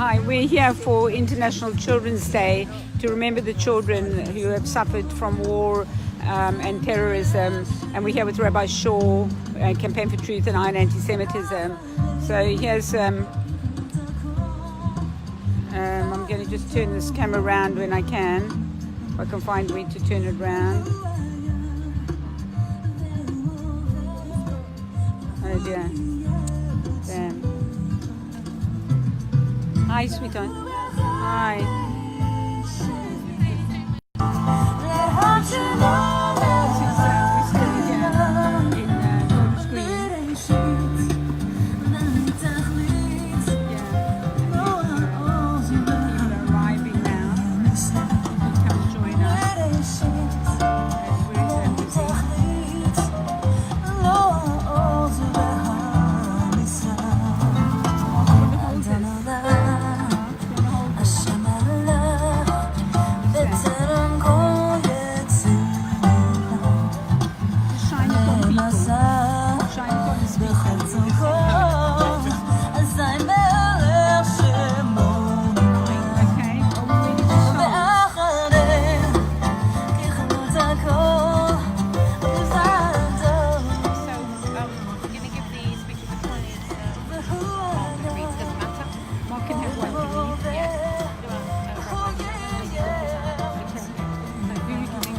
Hi, we're here for International Children's Day to remember the children who have suffered from war and terrorism. And we're here with Rabbi Shaw, Campaign for Truth and Iron Antisemitism. So here's, I'm going to just turn this camera around when I can, if I can find a way to turn it around. Oh dear. Damn. Hi, sweetheart. Hi.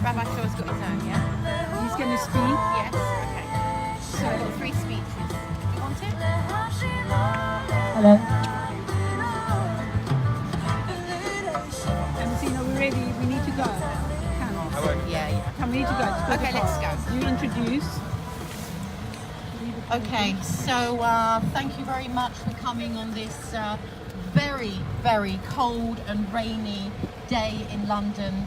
Rabbi Shaw's got his own, yeah? He's going to speak? Yes, okay. So I've got 3 speeches. Do you want it? Hello. Amazina, we're ready. We need to go. Come. Yeah. Come, we need to go. Okay, let's go. You introduce. Okay, so thank you very much for coming on this very, very cold and rainy day in London.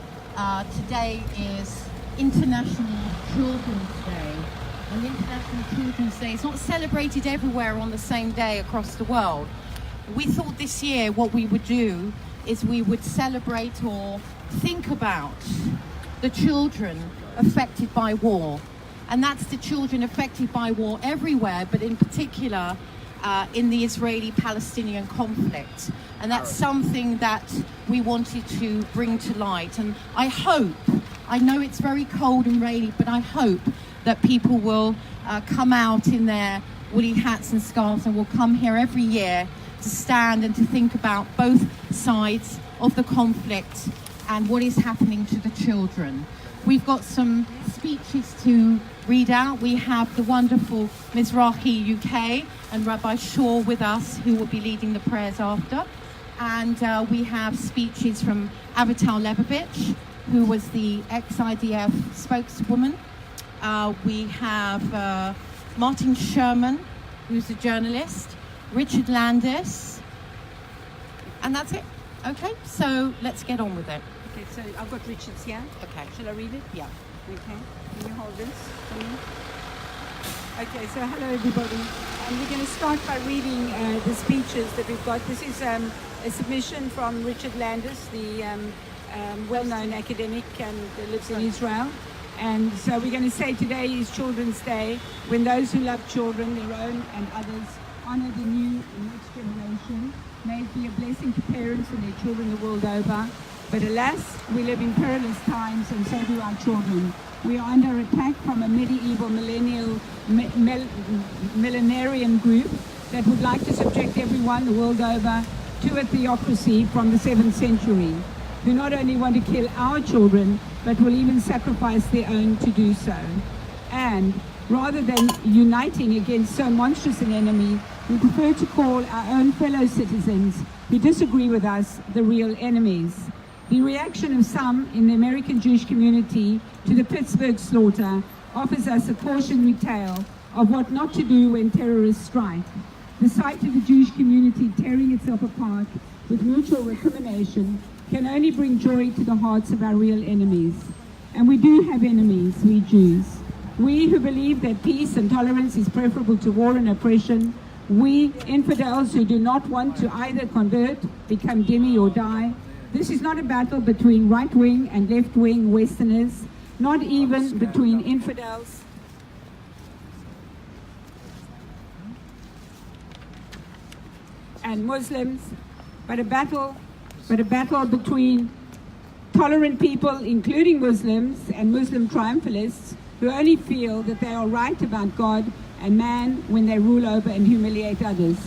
Today is International Children's Day. And International Children's Day is not celebrated everywhere on the same day across the world. We thought this year what we would do is we would celebrate or think about the children affected by war. And that's the children affected by war everywhere, but in particular in the Israeli-Palestinian conflict. And that's something that we wanted to bring to light. And I hope, I know it's very cold and rainy, but I hope that people will come out in their woolly hats and scarves and will come here every year to stand and to think about both sides of the conflict and what is happening to the children. We've got some speeches to read out. We have the wonderful Mizrachi UK and Rabbi Shaw with us, who will be leading the prayers after. And we have speeches from Avital Leibovitz, who was the ex-IDF spokeswoman. We have Martin Sherman, who's a journalist, Ricard Landes, and that's it. Okay, so let's get on with it. Okay, so I've got Richard's here. Okay. Shall I read it? Yeah. Okay. Can you hold this for me? Okay, so hello everybody. And we're going to start by reading the speeches that we've got. This is a submission from Ricard Landes, the well-known academic and lives in Israel. And so we're going to say today is Children's Day, when those who love children, their own and others, honor the new and next generation. May it be a blessing to parents and their children the world over. But alas, we live in perilous times, and so do our children. We are under attack from a medieval millenarian group that would like to subject everyone the world over to a theocracy from the 7th century, who not only want to kill our children, but will even sacrifice their own to do so. And rather than uniting against so monstrous an enemy, we prefer to call our own fellow citizens who disagree with us the real enemies. The reaction of some in the American Jewish community to the Pittsburgh slaughter offers us a cautionary tale of what not to do when terrorists strike. The sight of the Jewish community tearing itself apart with mutual recrimination can only bring joy to the hearts of our real enemies. And we do have enemies, we Jews. We who believe that peace and tolerance is preferable to war and oppression. We infidels who do not want to either convert, become dhimmi or die. This is not a battle between right-wing and left-wing Westerners, not even between infidels and Muslims, but a battle between tolerant people, including Muslims and Muslim triumphalists, who only feel that they are right about God and man when they rule over and humiliate others.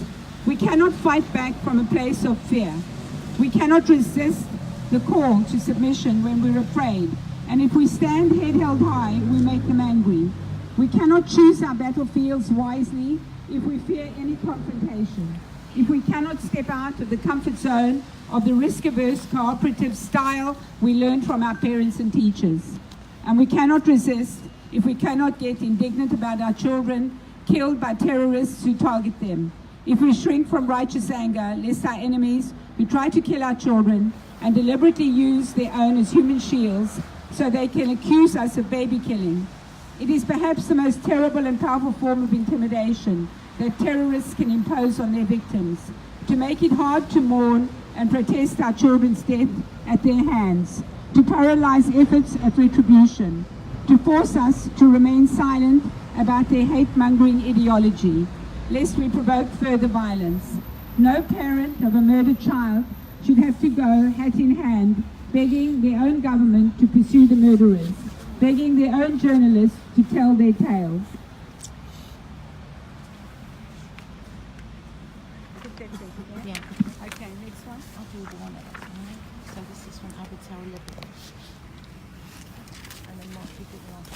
We cannot fight back from a place of fear. We cannot resist the call to submission when we're afraid. And if we stand head held high, we make them angry. We cannot choose our battlefields wisely if we fear any confrontation. If we cannot step out of the comfort zone of the risk-averse cooperative style we learned from our parents and teachers. And we cannot resist if we cannot get indignant about our children killed by terrorists who target them. If we shrink from righteous anger, lest our enemies who try to kill our children and deliberately use their own as human shields so they can accuse us of baby killing. It is perhaps the most terrible and powerful form of intimidation that terrorists can impose on their victims, to make it hard to mourn and protest our children's death at their hands, to paralyze efforts at retribution, to force us to remain silent about their hate-mongering ideology, lest we provoke further violence. No parent of a murdered child should have to go hat in hand, begging their own government to pursue the murderers, begging their own journalists to tell their tales. Yeah. Okay, next one. I'll do the one at a time. So this is from Avital, Leibovitz. And then Mark, you do the last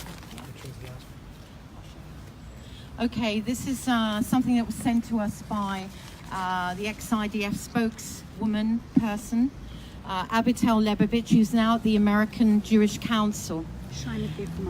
one. Okay, this is something that was sent to us by the ex-IDF spokeswoman person, Avital Leibovitz, who's now at the American Jewish Council.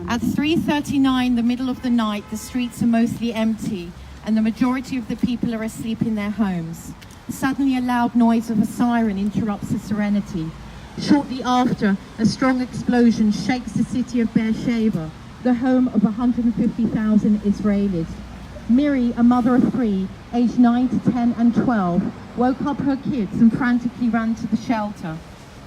At 3:39, the middle of the night, the streets are mostly empty and the majority of the people are asleep in their homes. Suddenly, a loud noise of a siren interrupts the serenity. Shortly after, a strong explosion shakes the city of Beersheba, the home of 150,000 Israelis. Miri, a mother of three, aged 9 to 10 and 12, woke up her kids and frantically ran to the shelter.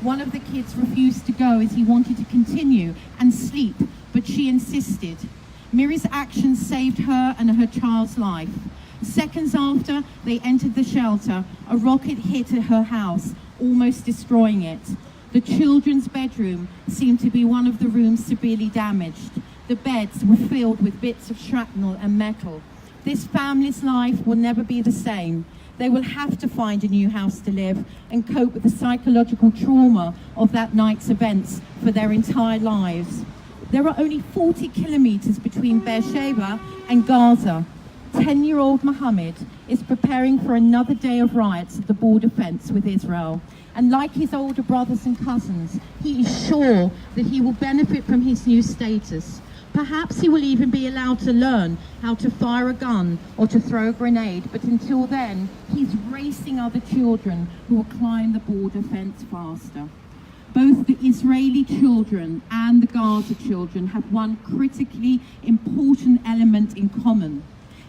One of the kids refused to go as he wanted to continue and sleep, but she insisted. Miri's actions saved her and her child's life. Seconds after they entered the shelter, a rocket hit at her house, almost destroying it. The children's bedroom seemed to be one of the rooms severely damaged. The beds were filled with bits of shrapnel and metal. This family's life will never be the same. They will have to find a new house to live and cope with the psychological trauma of that night's events for their entire lives. There are only 40 kilometers between Beersheba and Gaza. 10-year-old Mohammed is preparing for another day of riots at the border fence with Israel. And like his older brothers and cousins, he is sure that he will benefit from his new status. Perhaps he will even be allowed to learn how to fire a gun or to throw a grenade, but until then, he's racing other children who will climb the border fence faster. Both the Israeli children and the Gaza children have one critically important element in common.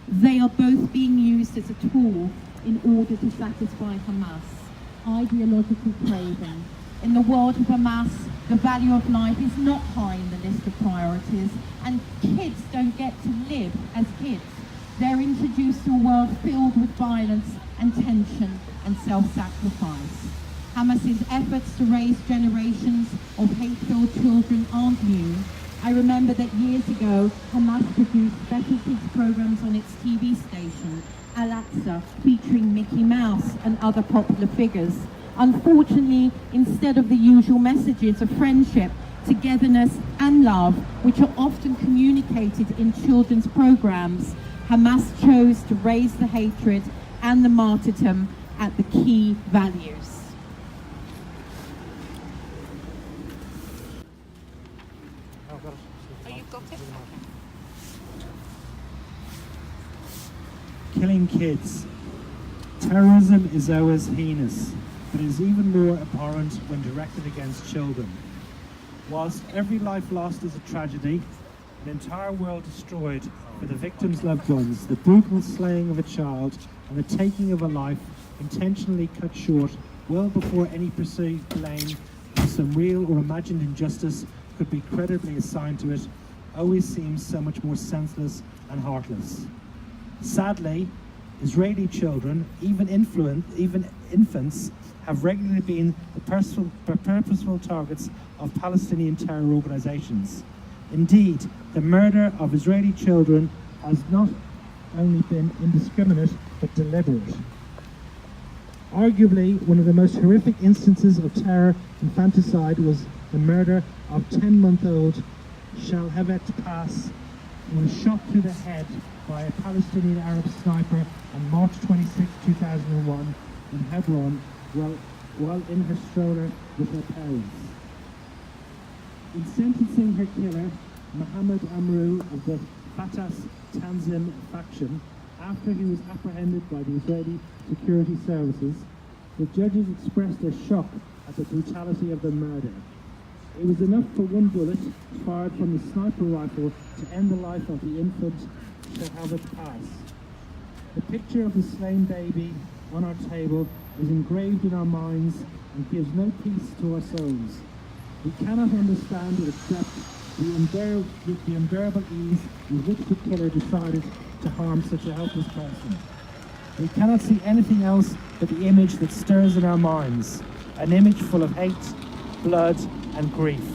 They are both being used as a tool in order to satisfy Hamas' ideological craving. In the world of Hamas, the value of life is not high in the list of priorities, and kids don't get to live as kids. They're introduced to a world filled with violence and tension and self-sacrifice. Hamas's efforts to raise generations of hate-filled children aren't new. I remember that years ago, Hamas produced special kids programs on its TV station, Al-Aqsa, featuring Mickey Mouse and other popular figures. Unfortunately, instead of the usual messages of friendship, togetherness and love, which are often communicated in children's programs, Hamas chose to raise the hatred and the martyrdom at the key values. Oh, you've got it? Killing kids. Terrorism is always heinous, but is even more abhorrent when directed against children. Whilst every life lost is a tragedy, an entire world destroyed for the victims' loved ones, the brutal slaying of a child and the taking of a life intentionally cut short well before any perceived blame of some real or imagined injustice could be credibly assigned to it, always seems so much more senseless and heartless. Sadly, Israeli children, even infants, have regularly been the purposeful targets of Palestinian terror organizations. Indeed, the murder of Israeli children has not only been indiscriminate, but deliberate. Arguably, one of the most horrific instances of terror infanticide was the murder of 10-month-old Shalhevet Pass, who was shot through the head by a Palestinian Arab sniper on March 26, 2001 in Hebron while in her stroller with her parents. In sentencing her killer, Mohammed Amrou of the Fatah's Tanzim faction, after he was apprehended by the Israeli security services, the judges expressed their shock at the brutality of the murder. It was enough for one bullet fired from the sniper rifle to end the life of the infant Shalhevet Pass. The picture of the slain baby on our table is engraved in our minds and gives no peace to our souls. We cannot understand or accept the unbearable ease with which the killer decided to harm such a helpless person. We cannot see anything else but the image that stirs in our minds, an image full of hate, blood, and grief.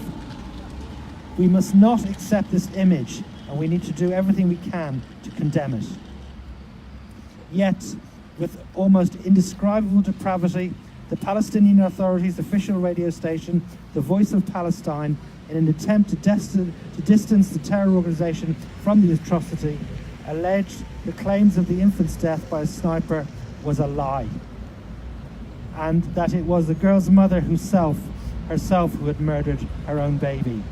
We must not accept this image, and we need to do everything we can to condemn it. Yet, with almost indescribable depravity, the Palestinian Authority's official radio station, The Voice of Palestine, in an attempt to distance the terror organization from the atrocity, alleged the claims of the infant's death by a sniper was a lie, and that it was the girl's mother herself who had murdered her own baby.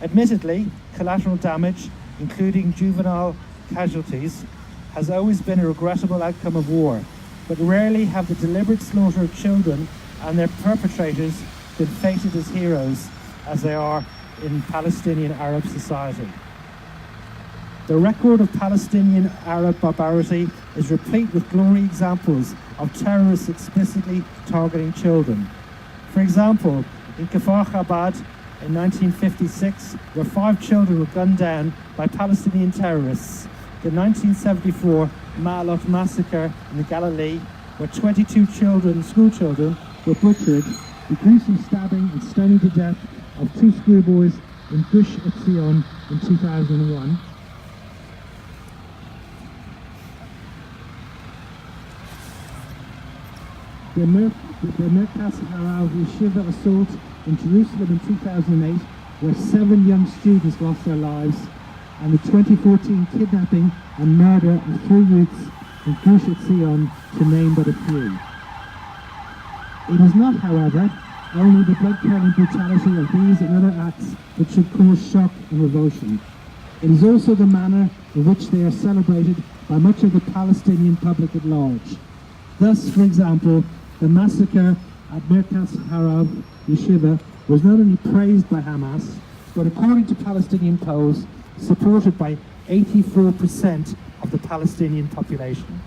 Admittedly, collateral damage, including juvenile casualties, has always been a regrettable outcome of war, but rarely have the deliberate slaughter of children and their perpetrators been feted as heroes as they are in Palestinian Arab society. The record of Palestinian Arab barbarity is replete with glory examples of terrorists explicitly targeting children. For example, in Kfar Chabad in 1956, where 5 children were gunned down by Palestinian terrorists, the 1974 Ma'alot massacre in the Galilee, where 22 school children, were butchered, the gruesome stabbing and stoning to death of 2 schoolboys in Gush Etzion in 2001, the Merkas Harav Yeshiva assault in Jerusalem in 2008, where 7 young students lost their lives, and the 2014 kidnapping and murder of 3 youths in Gush Etzion, to name but a few. It is not, however, only the blood-curdling brutality of these and other acts that should cause shock and revulsion. It is also the manner in which they are celebrated by much of the Palestinian public at large. Thus, for example, the massacre at Merkas Harav Yeshiva was not only praised by Hamas, but according to Palestinian polls, supported by 84% of the Palestinian population.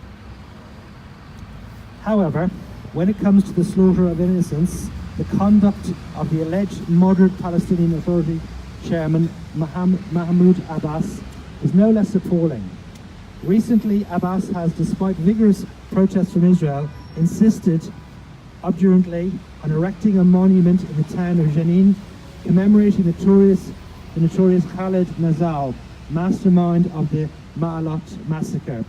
However, when it comes to the slaughter of innocents, the conduct of the alleged moderate Palestinian Authority chairman Mahmoud Abbas is no less appalling. Recently, Abbas has, despite vigorous protests from Israel, insisted obdurantly on erecting a monument in the town of Jenin, commemorating the notorious Khaled Nazal, mastermind of the Ma'alot massacre,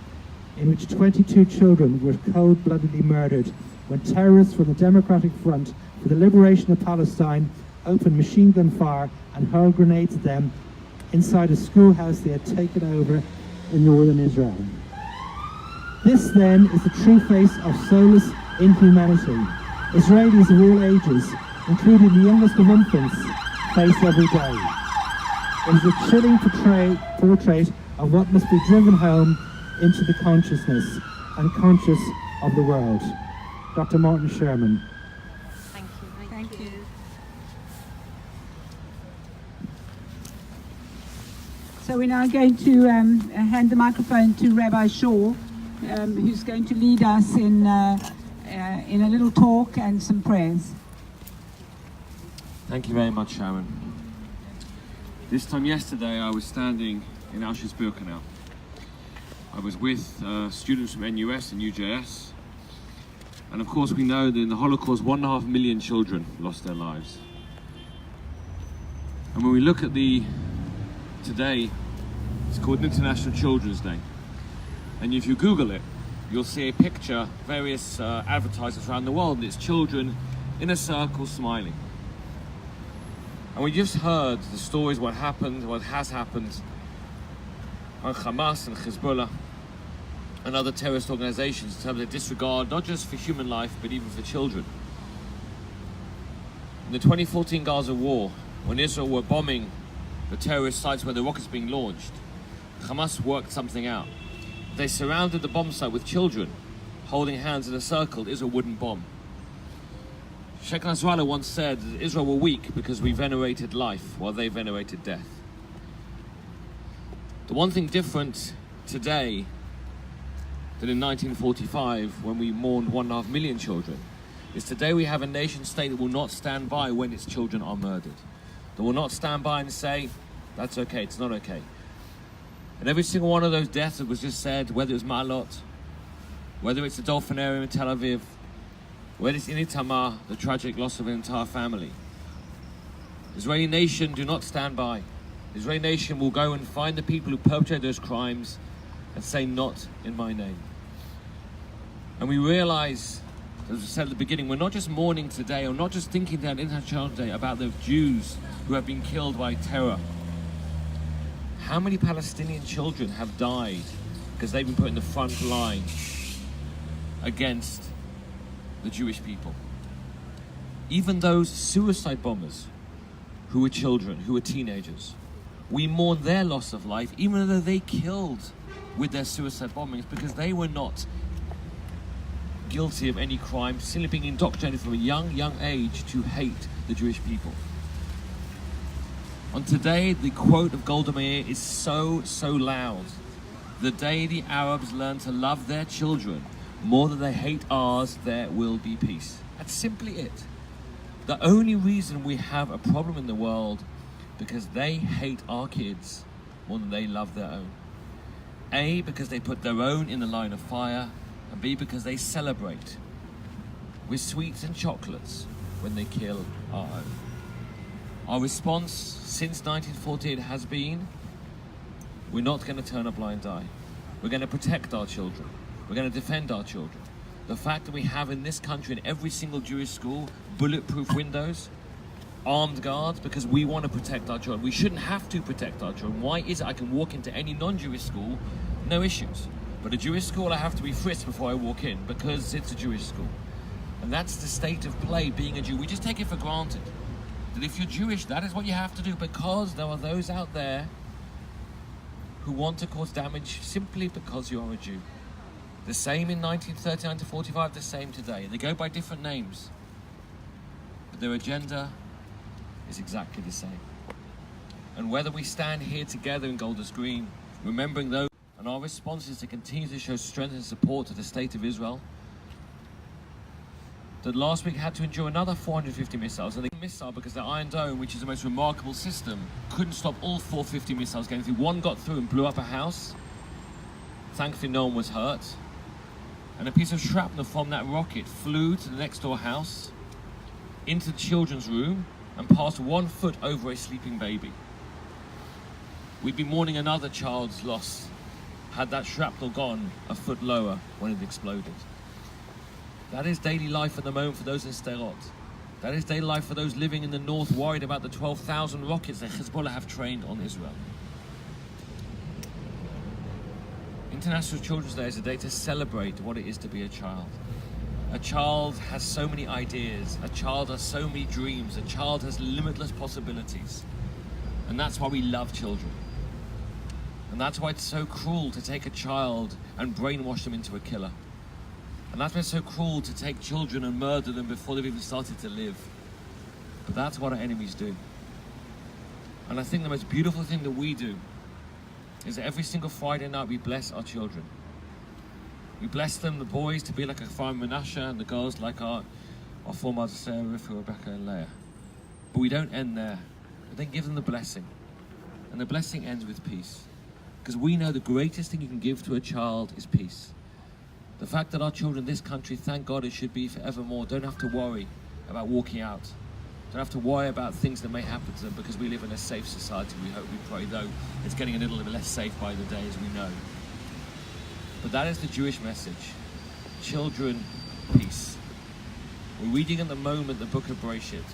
in which 22 children were cold-bloodedly murdered when terrorists from the Democratic Front for the Liberation of Palestine opened machine gun fire and hurled grenades at them inside a schoolhouse they had taken over in northern Israel. This, then, is the true face of soulless inhumanity Israelis of all ages, including the youngest of infants, face every day. It is a chilling portrait of what must be driven home into the consciousness and conscious of the world. Dr. Martin Sherman. Thank you. Thank you. So we're now going to hand the microphone to Rabbi Shaw, who's going to lead us in a little talk and some prayers. Thank you very much, Sharon. This time yesterday I was standing in Auschwitz-Birkenau. I was with students from NUS and UJS. And of course we know that in the Holocaust 1.5 million children lost their lives. And when we look at today, it's called International Children's Day. And if you Google it, you'll see a picture, various advertisers around the world, and it's children in a circle smiling. And we just heard the stories, what happened, what has happened on Hamas and Hezbollah and other terrorist organizations in terms of disregard, not just for human life, but even for children. In the 2014 Gaza war, when Israel were bombing the terrorist sites where the rockets were being launched, Hamas worked something out. They surrounded the bomb site with children, holding hands in a circle. Israel wouldn't bomb. Sheikh Nasrallah once said that Israel were weak because we venerated life while they venerated death. The one thing different today than in 1945, when we mourned 1.5 million children, is today we have a nation state that will not stand by when its children are murdered. That will not stand by and say, that's okay, it's not okay. And every single one of those deaths that was just said, whether it's Ma'alot, whether it's the Dolphinarium in Tel Aviv, whether it's in Itamar, the tragic loss of an entire family, the Israeli nation do not stand by. The Israeli nation will go and find the people who perpetrated those crimes and say, not in my name. And we realize, as we said at the beginning, we're not just mourning today, or not just thinking that International Children's Day about the Jews who have been killed by terror. How many Palestinian children have died because they've been put in the front line against the Jewish people? Even those suicide bombers who were children, who were teenagers, we mourn their loss of life, even though they killed with their suicide bombings, because they were not guilty of any crime, simply being indoctrinated from a young age to hate the Jewish people. On today, the quote of Golda Meir is so loud. The day the Arabs learn to love their children more than they hate ours, there will be peace. That's simply it. The only reason we have a problem in the world because they hate our kids more than they love their own. A, because they put their own in the line of fire, and B, because they celebrate with sweets and chocolates when they kill our own. Our response since 1948 has been, we're not going to turn a blind eye. We're going to protect our children. We're going to defend our children. The fact that we have in this country, in every single Jewish school, bulletproof windows, armed guards, because we want to protect our children. We shouldn't have to protect our children. Why is it I can walk into any non-Jewish school, no issues? But a Jewish school, I have to be frisked before I walk in because it's a Jewish school. And that's the state of play, being a Jew. We just take it for granted that if you're Jewish, that is what you have to do, because there are those out there who want to cause damage simply because you are a Jew. The same in 1939 to 45, the same today. They go by different names, but their agenda is exactly the same. And whether we stand here together in Golders Green, remembering those, and our response is to continue to show strength and support to the state of Israel, that last week had to endure another 450 missiles. And the missile, because the Iron Dome, which is the most remarkable system, couldn't stop all 450 missiles going through. One got through and blew up a house. Thankfully, no one was hurt. And a piece of shrapnel from that rocket flew to the next door house, into the children's room, and passed 1 foot over a sleeping baby. We'd be mourning another child's loss had that shrapnel gone a foot lower when it exploded. That is daily life at the moment for those in Sderot. That is daily life for those living in the north, worried about the 12,000 rockets that Hezbollah have trained on Israel. International Children's Day is a day to celebrate what it is to be a child. A child has so many ideas. A child has so many dreams. A child has limitless possibilities. And that's why we love children. And that's why it's so cruel to take a child and brainwash them into a killer. And that's why it's so cruel to take children and murder them before they've even started to live. But that's what our enemies do. And I think the most beautiful thing that we do is that every single Friday night we bless our children. We bless them, the boys, to be like Ephraim and Menashe, and the girls like our foremothers, Sarah, Rivka, Rebecca, and Leah. But we don't end there. We then give them the blessing. And the blessing ends with peace. Because we know the greatest thing you can give to a child is peace. The fact that our children in this country, thank God it should be forevermore, don't have to worry about walking out. Don't have to worry about things that may happen to them, because we live in a safe society, we hope, we pray, though it's getting a little bit less safe by the day, as we know. But that is the Jewish message. Children, peace. We're reading at the moment the book of Bereshit.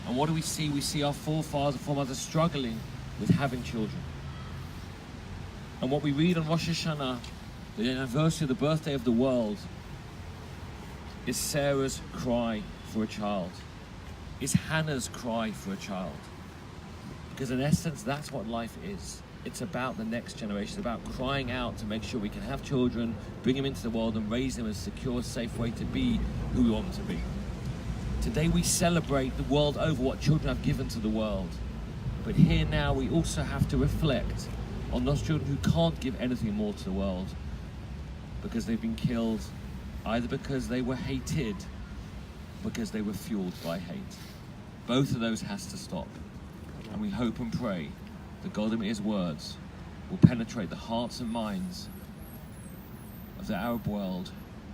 And what do we see? We see our forefathers and foremothers struggling with having children. And what we read on Rosh Hashanah, the anniversary of the birthday of the world, is Sarah's cry for a child. Is Hannah's cry for a child. Because in essence, that's what life is. It's about the next generation. It's about crying out to make sure we can have children, bring them into the world and raise them in a secure, safe way to be who we want them to be. Today we celebrate the world over what children have given to the world. But here now we also have to reflect on those children who can't give anything more to the world because they've been killed, either because they were hated, because they were fueled by hate. Both of those has to stop. And we hope and pray that Golda Meir's words will penetrate the hearts and minds of the Arab world.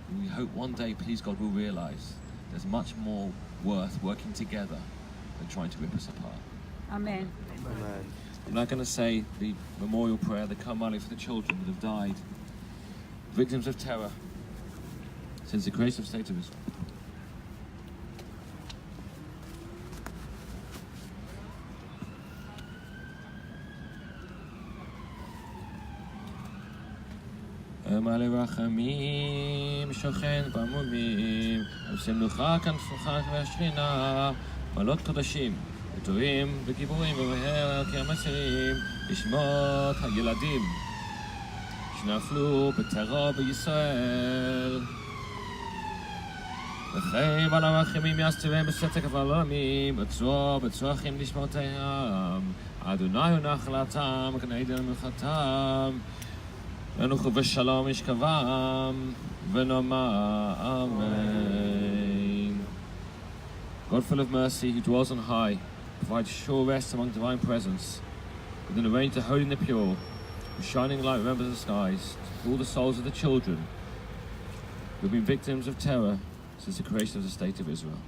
And we hope one day, please God, we'll realize there's much more worth working together than trying to rip us apart. Amen. Amen. I'm not going to say the memorial prayer, the Kamali for the children that have died, victims of terror since the creation of the State of Israel. מלא רחמים, שוכן במרומים, עושים נוחה כנפוחה והשכינה, מעלות קודשים, וטובים וגיבורים ומהר כי המסירים, לשמות הילדים שנפלו בטרור בישראל. וכן על הרחמים יסתירם בסתק העולמים, בצרכים לשמותיהם, אדוני הוא נחלתם, כנגד מלכתם. ונוחו בשלום ישכבם, ונאמר Amen. God full of mercy, who dwells on high, provides sure rest among divine presence, within the range of the holy and the pure, with shining light remembers the skies, to all the souls of the children who have been victims of terror since the creation of the State of Israel.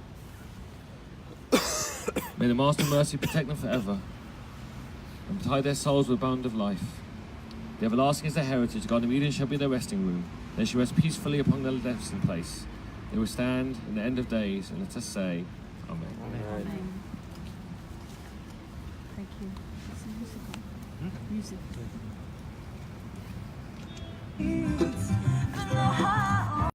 May the Master of Mercy protect them forever, and tie their souls with a bond of life. The everlasting is their heritage. God, the Eden shall be their resting room. They shall rest peacefully upon their destined place. They will stand in the end of days, and let us say, Amen. Amen. Thank you. Music.